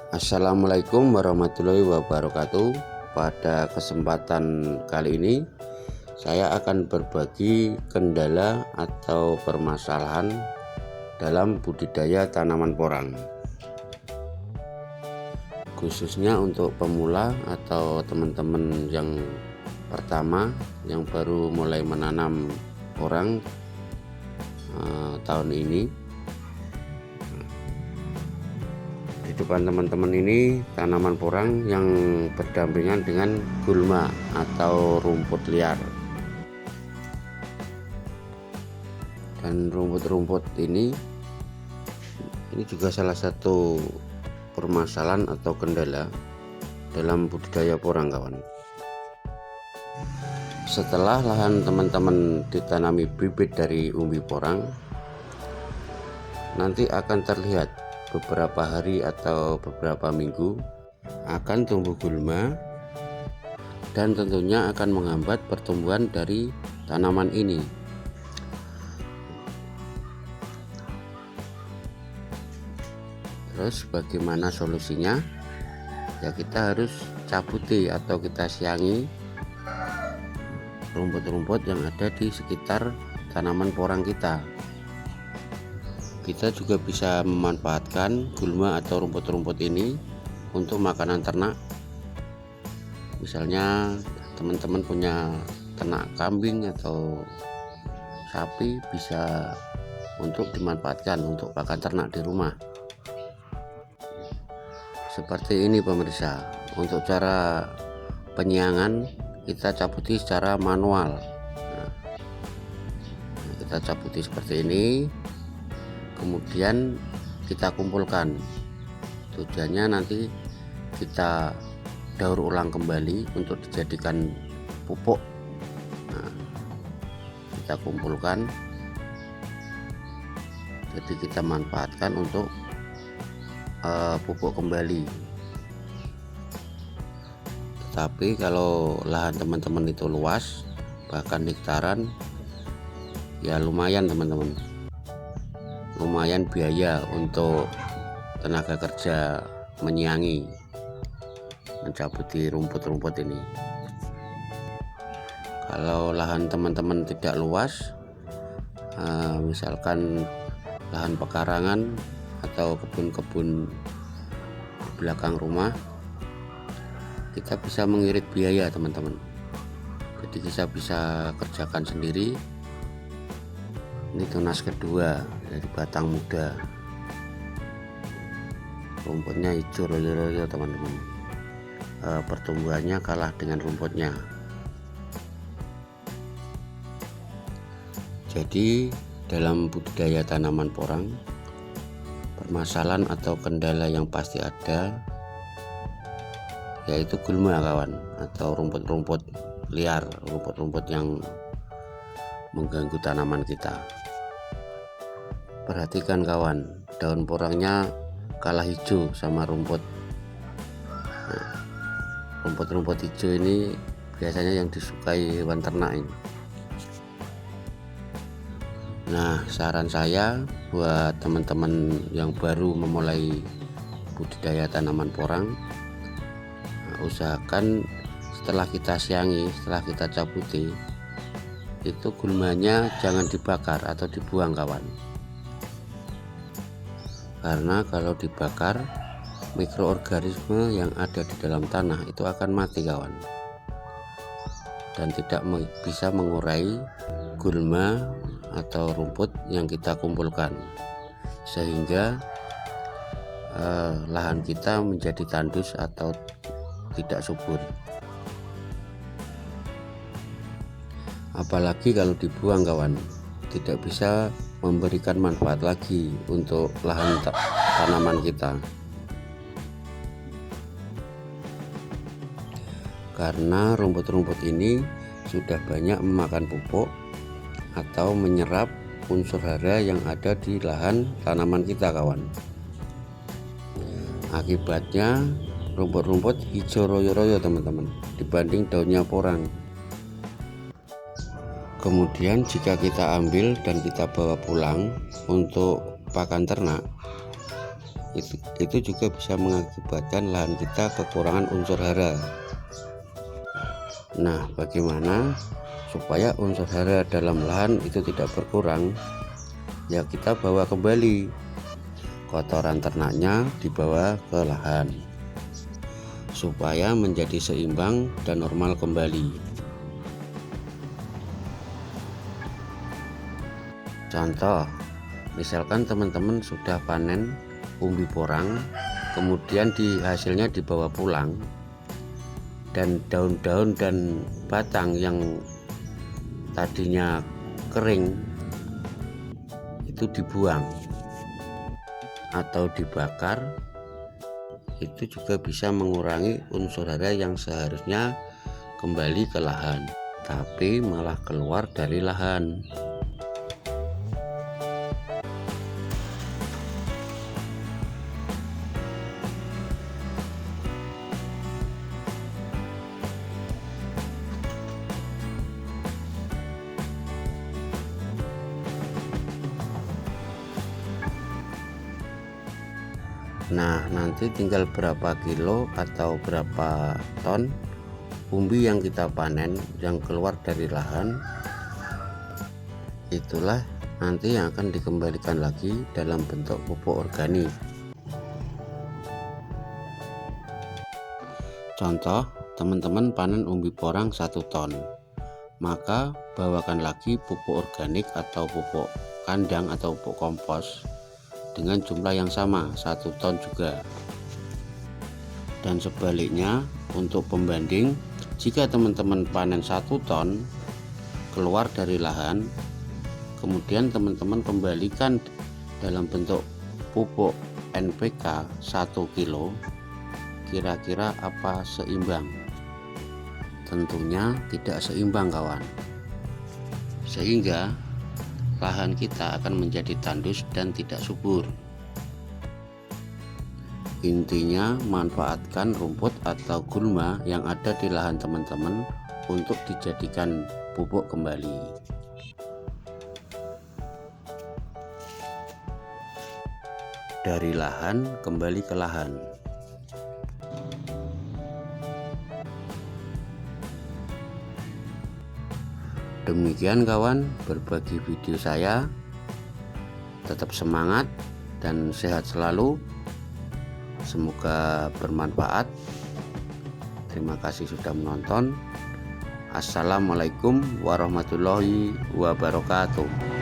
Assalamualaikum warahmatullahi wabarakatuh. Pada kesempatan kali ini saya akan berbagi kendala atau permasalahan dalam budidaya tanaman porang, khususnya untuk pemula atau teman-teman yang pertama yang baru mulai menanam porang tahun ini. Di depan teman-teman ini tanaman porang yang berdampingan dengan gulma atau rumput liar, dan rumput-rumput ini juga salah satu permasalahan atau kendala dalam budidaya porang, kawan. Setelah lahan teman-teman ditanami bibit dari umbi porang, nanti akan terlihat beberapa hari atau beberapa minggu akan tumbuh gulma, dan tentunya akan menghambat pertumbuhan dari tanaman ini. Terus bagaimana solusinya? Ya, kita harus cabuti atau kita siangi rumput-rumput yang ada di sekitar tanaman porang kita. Kita juga bisa memanfaatkan gulma atau rumput-rumput ini untuk makanan ternak. Misalnya teman-teman punya ternak kambing atau sapi, bisa untuk dimanfaatkan untuk pakan ternak di rumah. Seperti ini pemirsa. Untuk cara penyiangan, kita cabuti secara manual. Kita cabuti seperti ini, kemudian kita kumpulkan. Tujuannya nanti kita daur ulang kembali untuk dijadikan pupuk. Kita kumpulkan, jadi kita manfaatkan untuk pupuk kembali. Tetapi kalau lahan teman-teman itu luas, bahkan hektaran, ya lumayan teman-teman, lumayan biaya untuk tenaga kerja menyiangi, mencabuti rumput-rumput ini. Kalau lahan teman-teman tidak luas, misalkan lahan pekarangan atau kebun-kebun di belakang rumah, kita bisa mengirit biaya teman-teman. Jadi kita bisa kerjakan sendiri. Ini tunas kedua dari batang muda, rumputnya hijau royo-royo teman-teman. Pertumbuhannya kalah dengan rumputnya. Jadi dalam budidaya tanaman porang, permasalahan atau kendala yang pasti ada, yaitu gulma, kawan, atau rumput-rumput liar, rumput-rumput yang mengganggu tanaman kita. Perhatikan kawan, daun porangnya kalah hijau sama rumput. Rumput-rumput hijau ini biasanya yang disukai hewan ternak ini. Nah, saran saya buat teman-teman yang baru memulai budidaya tanaman porang, usahakan setelah kita siangi, setelah kita cabuti, itu gulmanya jangan dibakar atau dibuang, kawan. Karena kalau dibakar, mikroorganisme yang ada di dalam tanah itu akan mati, kawan, dan tidak bisa mengurai gulma atau rumput yang kita kumpulkan, sehingga lahan kita menjadi tandus atau tidak subur. Apalagi kalau dibuang, kawan, tidak bisa memberikan manfaat lagi untuk lahan tanaman kita. Karena rumput-rumput ini sudah banyak memakan pupuk atau menyerap unsur hara yang ada di lahan tanaman kita, kawan. Akibatnya rumput-rumput hijau royo-royo teman-teman, dibanding daunnya porang. Kemudian jika kita ambil dan kita bawa pulang untuk pakan ternak, itu juga bisa mengakibatkan lahan kita kekurangan unsur hara. Nah, bagaimana supaya unsur hara dalam lahan itu tidak berkurang? Ya, kita bawa kembali kotoran ternaknya, dibawa ke lahan supaya menjadi seimbang dan normal kembali. Contoh, misalkan teman-teman sudah panen umbi porang, kemudian hasilnya dibawa pulang, dan daun-daun dan batang yang tadinya kering itu dibuang atau dibakar, itu juga bisa mengurangi unsur hara yang seharusnya kembali ke lahan, tapi malah keluar dari lahan. Nah, nanti tinggal berapa kilo atau berapa ton umbi yang kita panen yang keluar dari lahan, itulah nanti yang akan dikembalikan lagi dalam bentuk pupuk organik. Contoh, teman-teman panen umbi porang 1 ton, maka bawakan lagi pupuk organik atau pupuk kandang atau pupuk kompos dengan jumlah yang sama 1 ton juga. Dan sebaliknya, untuk pembanding, jika teman-teman panen 1 ton keluar dari lahan, kemudian teman-teman kembalikan dalam bentuk pupuk NPK 1 kilo, kira-kira apa seimbang? Tentunya tidak seimbang, kawan. Sehingga lahan kita akan menjadi tandus dan tidak subur. Intinya, manfaatkan rumput atau gulma yang ada di lahan teman-teman untuk dijadikan pupuk kembali. Dari lahan kembali ke lahan. Demikian kawan, berbagi video saya. Tetap semangat dan sehat selalu. Semoga bermanfaat. Terima kasih sudah menonton. Assalamualaikum warahmatullahi wabarakatuh.